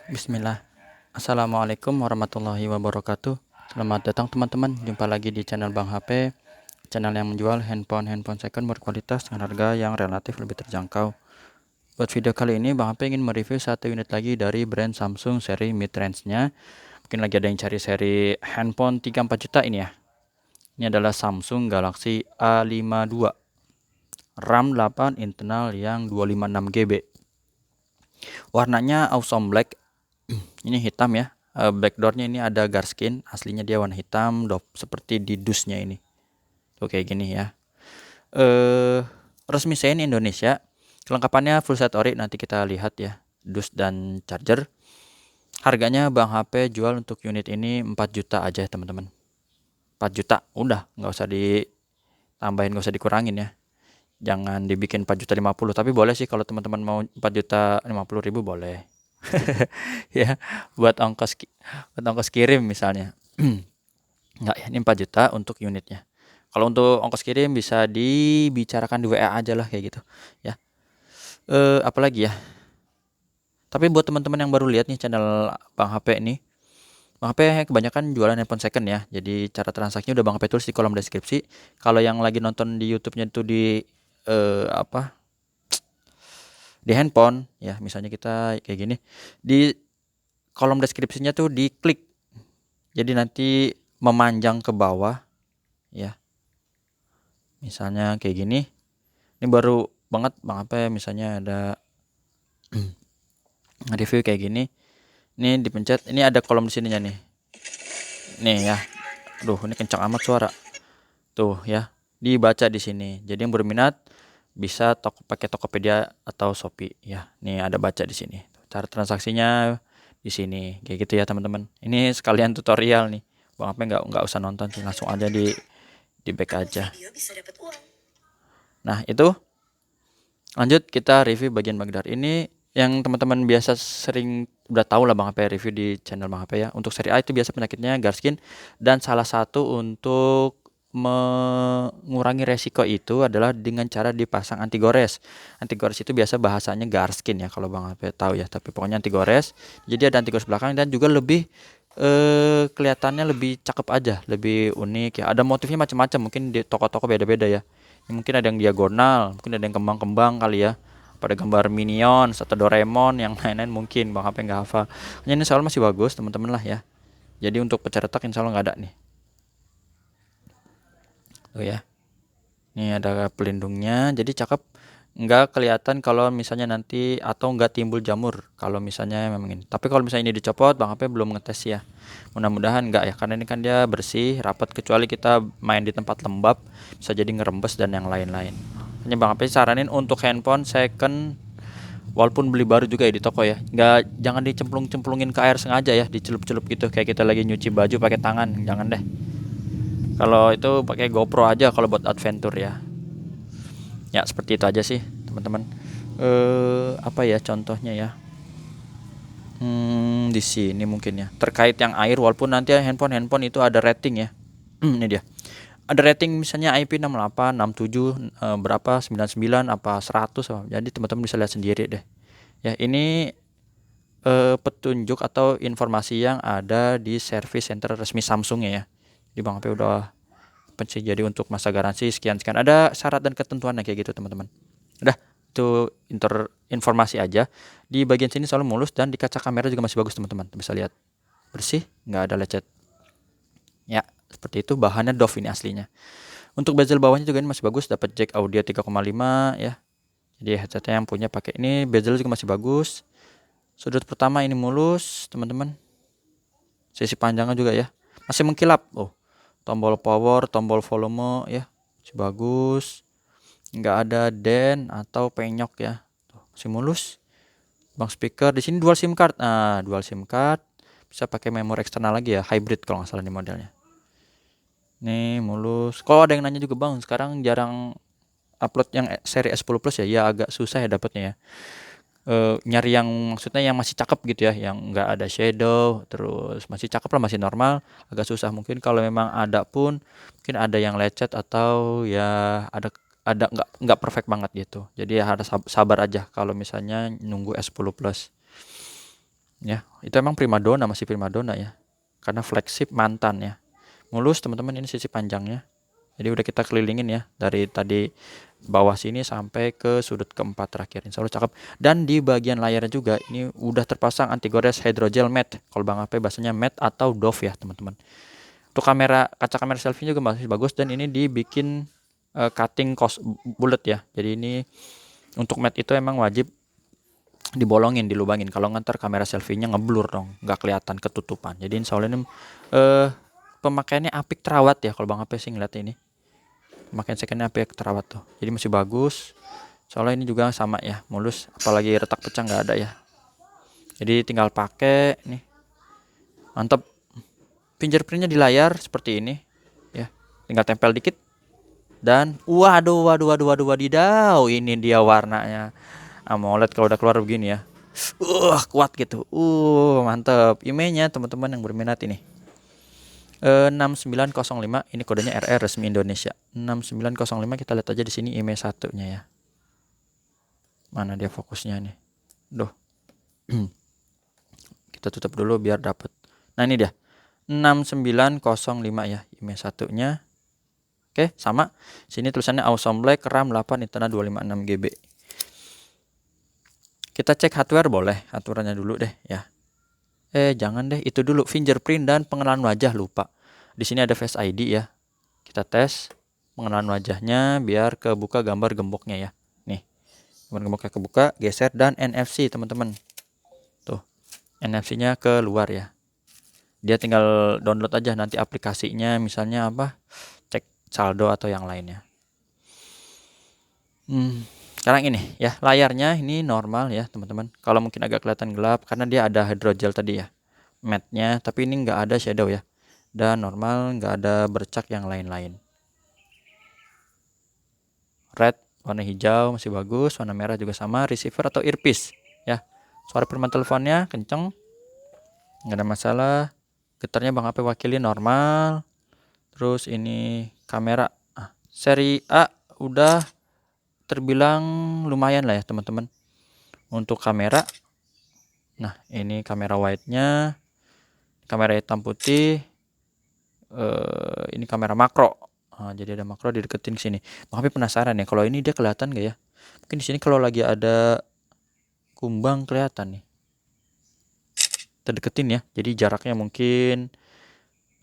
Bismillah. Assalamualaikum warahmatullahi wabarakatuh. Selamat datang teman-teman. Jumpa lagi di channel Bang HP, channel yang menjual handphone second berkualitas dengan harga yang relatif lebih terjangkau. Buat video kali ini Bang HP ingin mereview satu unit lagi dari brand Samsung seri mid range-nya. Mungkin lagi ada yang cari seri handphone 3-4 juta ini ya. Ini adalah Samsung Galaxy A52, RAM 8, internal yang 256 GB. Warnanya awesome black. Ini hitam ya. Backdoornya ini ada garskin, aslinya dia warna hitam, seperti di dusnya ini. Tuh kayak gini ya. Resmi sein Indonesia. Kelengkapannya full set ori, nanti kita lihat ya. Dus dan charger. Harganya Bang HP jual untuk unit ini 4 juta aja ya teman-teman. 4 juta, udah, nggak usah ditambahin, nggak usah dikurangin ya. Jangan dibikin 4 juta 50, tapi boleh sih kalau teman-teman mau 4 juta 50 ribu boleh. Ya, buat ongkos kirim misalnya. Enggak ya, ini 4 juta untuk unitnya. Kalau untuk ongkos kirim bisa dibicarakan di WA aja lah kayak gitu ya. Apalagi ya? Tapi buat teman-teman yang baru lihat nih channel Bang HP ini, Bang HP kebanyakan jualan handphone second ya. Jadi cara transaksinya udah Bang HP tulis di kolom deskripsi. Kalau yang lagi nonton di YouTube-nya itu di di handphone ya, misalnya kita kayak gini, di kolom deskripsinya tuh diklik. Jadi nanti memanjang ke bawah ya. Misalnya kayak gini. Ini baru banget Bang HP misalnya ada review kayak gini. Ini dipencet, ini ada kolom di sininya nih. Nih ya. Aduh, ini kencang amat suara. Tuh ya, dibaca di sini. Jadi yang berminat bisa pakai Tokopedia atau Shopee ya. Nih ada baca di sini. Cara transaksinya di sini kayak gitu ya teman-teman. Ini sekalian tutorial nih. Bang HP nggak usah nonton sih, langsung aja di back aja. Nah, itu lanjut kita review bagian bagdar. Ini yang teman-teman biasa sering udah tahu lah Bang HP review di channel Bang HP ya. Untuk seri A itu biasa penyakitnya garskin, dan salah satu untuk mengurangi resiko itu adalah dengan cara dipasang anti gores. Anti gores itu biasa bahasanya garskin ya kalau Bang HP tahu ya, tapi pokoknya anti gores. Jadi ada anti gores belakang dan juga lebih kelihatannya lebih cakep aja, lebih unik ya. Ada motifnya macam-macam, mungkin di toko-toko beda-beda ya. Mungkin ada yang diagonal, mungkin ada yang kembang-kembang kali ya. Pada gambar Minions atau Doraemon, yang lain-lain mungkin Bang HP nggak hafal. Hanya ini soal masih bagus teman-teman lah ya. Jadi untuk pencetak insya Allah nggak ada nih. Tuh ya. Ini ada pelindungnya, jadi cakep. Nggak kelihatan kalau misalnya nanti atau nggak timbul jamur kalau misalnya memang ini. Tapi kalau misalnya ini dicopot, Bang HP belum ngetes ya. Mudah-mudahan nggak ya, karena ini kan dia bersih, rapat, kecuali kita main di tempat lembab, bisa jadi ngerembes dan yang lain-lain. Hanya Bang HP saranin untuk handphone second, walaupun beli baru juga ya di toko ya, jangan dicemplung-cemplungin ke air sengaja ya, dicelup-celup gitu kayak kita lagi nyuci baju pakai tangan, jangan deh. Kalau itu pakai GoPro aja kalau buat adventure ya. Ya seperti itu aja sih teman-teman. Apa ya contohnya ya? Di sini mungkin ya. Terkait yang air, walaupun nanti handphone itu ada rating ya. Ini dia. Ada rating misalnya IP68, 67, berapa 99 apa 100. Jadi teman-teman bisa lihat sendiri deh. Ya, ini petunjuk atau informasi yang ada di service center resmi Samsung ya. Di Bang HP udah sih, jadi untuk masa garansi sekian ada syarat dan ketentuannya kayak gitu teman-teman. Udah, itu informasi aja. Di bagian sini selalu mulus dan di kaca kamera juga masih bagus teman-teman, bisa lihat bersih, nggak ada lecet ya. Seperti itu, bahannya Dove ini aslinya. Untuk bezel bawahnya juga ini masih bagus, dapat jack audio 3,5 ya. Jadi headsetnya yang punya pakai ini, bezel juga masih bagus. Sudut pertama ini mulus teman-teman. Sisi panjangnya juga ya masih mengkilap. Tombol power, tombol volume ya masih bagus, nggak ada den atau penyok ya. Tuh, masih mulus. Bang speaker di sini dual SIM card. Nah, dual SIM card bisa pakai memori eksternal lagi ya, hybrid kalau nggak salah nih modelnya. Nih mulus. Kalau ada yang nanya juga Bang, sekarang jarang upload yang seri S10 Plus ya, ya agak susah ya dapatnya ya. Nyari yang maksudnya yang masih cakep gitu ya, yang nggak ada shadow, terus masih cakep lah, masih normal, agak susah. Mungkin kalau memang ada pun mungkin ada yang lecet atau ya ada nggak perfect banget gitu. Jadi ya harus sabar aja kalau misalnya nunggu S10 Plus. Ya, itu emang primadona, masih primadona ya. Karena flagship mantan ya. Mulus teman-teman, ini sisi panjangnya. Jadi udah kita kelilingin ya dari tadi bawah sini sampai ke sudut keempat terakhir. Insya Allah cakep. Dan di bagian layarnya juga ini udah terpasang anti gores hydrogel matte. Kalau Bang AP bahasanya matte atau doff ya teman-teman. Untuk kaca kamera selfie juga masih bagus, dan ini dibikin cutting cost bullet ya. Jadi ini untuk matte itu emang wajib dibolongin, dilubangin. Kalau ngantar kamera selfie-nya ngeblur dong, nggak kelihatan, ketutupan. Jadi insya Allah ini pemakaiannya apik terawat ya. Kalau Bang AP sih ngeliat ini pemakaian secondnya apik terawat tuh. Jadi masih bagus. Soalnya ini juga sama ya, mulus. Apalagi retak pecah nggak ada ya. Jadi tinggal pakai nih, mantep. Fingerprintnya di layar seperti ini ya, tinggal tempel dikit. Dan wadidaw, ini dia warnanya AMOLED kalau udah keluar begini ya. Kuat gitu. Mantep. IMEI-nya teman-teman yang berminat ini. 6905, ini kodenya RR resmi Indonesia. 6905, kita lihat aja di sini IMEI 1-nya ya. Mana dia fokusnya nih? Duh. Kita tutup dulu biar dapet. Nah, ini dia. 6905 ya, IMEI 1-nya. Oke, sama. Sini tulisannya Awesome Black, RAM 8, internal 256 GB. Kita cek hardware boleh, hardware-nya dulu deh ya. Jangan deh, itu dulu fingerprint dan pengenalan wajah lupa. Di sini ada Face ID ya. Kita tes pengenalan wajahnya biar kebuka gambar gemboknya ya. Nih. Gambar gemboknya kebuka, geser, dan NFC teman-teman. Tuh. NFC-nya keluar ya. Dia tinggal download aja nanti aplikasinya, misalnya apa? Cek saldo atau yang lainnya. Sekarang ini ya, layarnya ini normal ya teman-teman. Kalau mungkin agak kelihatan gelap karena dia ada hydrogel tadi ya, matte-nya, tapi ini nggak ada shadow ya, dan normal, nggak ada bercak yang lain-lain. Red, warna hijau masih bagus, warna merah juga sama. Receiver atau earpiece ya, suara permen teleponnya kenceng, nggak ada masalah. Getarnya Bang AP wakili normal. Terus ini kamera seri A udah terbilang lumayan lah ya teman-teman untuk kamera. Nah, ini kamera wide-nya, kamera hitam putih. Ini kamera makro. Jadi ada makro dideketin ke sini. Bang Hapi penasaran ya, kalau ini dia kelihatan nggak ya? Mungkin di sini kalau lagi ada kumbang kelihatan nih. Terdeketin ya. Jadi jaraknya mungkin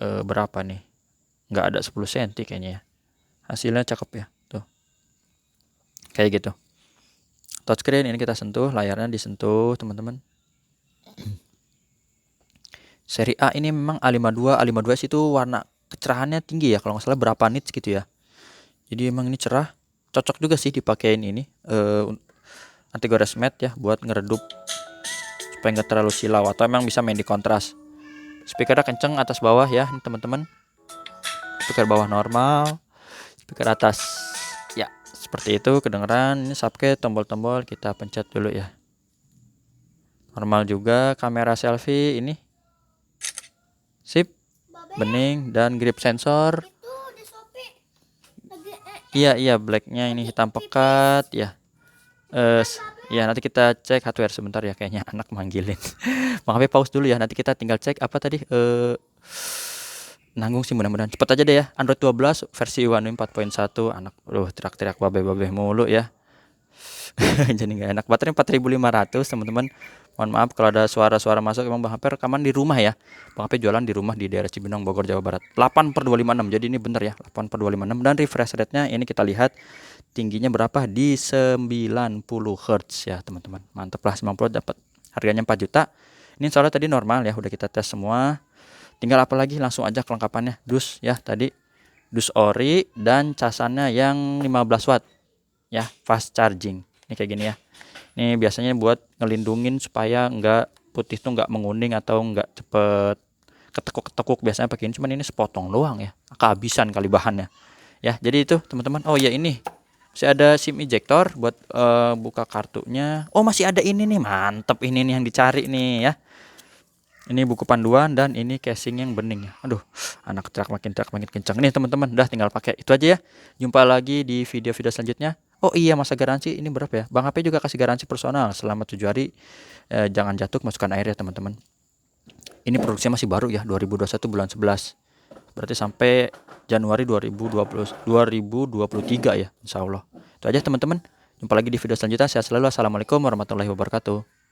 berapa nih? Nggak ada 10 cm kayaknya ya. Hasilnya cakep ya. Tuh. Kayak gitu. Touchscreen ini kita sentuh, layarnya disentuh teman-teman. Seri A ini memang A52, A52S itu warna kecerahannya tinggi ya, kalau nggak salah berapa nits gitu ya. Jadi emang ini cerah, cocok juga sih dipakein ini anti gores matte ya, buat ngeredup supaya nggak terlalu silau, atau emang bisa main di kontras. Speakernya kenceng atas bawah ya teman-teman. Speaker bawah normal, speaker atas ya seperti itu kedengeran. Ini subcase, tombol-tombol kita pencet dulu ya. Normal juga. Kamera selfie ini sip, bening, dan grip sensor. Iya, blacknya ini hitam pekat ya. Ya nanti kita cek hardware sebentar ya, kayaknya anak manggilin. Bang HP pause dulu ya, nanti kita tinggal cek apa tadi. Nanggung sih mudah-mudahan cepet aja deh ya. Android 12 versi One UI 4.1. Anak teriak-teriak babe-babe mulu ya. Jadi nggak enak. Baterainya 4500 teman-teman. Mohon maaf kalau ada suara-suara masuk. Emang Bang HP rekaman di rumah ya. Bang HP jualan di rumah di daerah Cibinong, Bogor, Jawa Barat. 8/256. Jadi ini bener ya, 8/256. Dan refresh rate-nya ini kita lihat tingginya berapa, di 90 Hz ya teman-teman. Mantep lah, 90 dapat. Harganya 4 juta. Ini soalnya tadi normal ya, udah kita tes semua. Tinggal apa lagi, langsung aja kelengkapannya. Dus ya tadi, dus ori, dan casannya yang 15 watt ya, fast charging. Ini kayak gini ya. Ini biasanya buat ngelindungin supaya nggak putih tuh nggak menguning atau nggak cepet ketekuk-ketekuk. Biasanya pakai ini, cuman ini sepotong doang ya, kehabisan kali bahannya ya. Jadi itu teman-teman. Oh ya, ini masih ada SIM ejector buat buka kartunya. Oh masih ada ini nih, mantep ini nih yang dicari nih ya. Ini buku panduan dan ini casing yang bening ya. Aduh, anak teriak makin kencang nih teman-teman. Udah tinggal pakai itu aja ya. Jumpa lagi di video-video selanjutnya. Oh iya, masa garansi ini berapa ya? Bang HP juga kasih garansi personal selama 7 hari, jangan jatuh masukkan air ya teman-teman. Ini produksinya masih baru ya, 2021 bulan 11. Berarti sampai Januari 2023 ya, insya Allah. Itu aja teman-teman. Jumpa lagi di video selanjutnya. Sehat selalu. Assalamualaikum warahmatullahi wabarakatuh.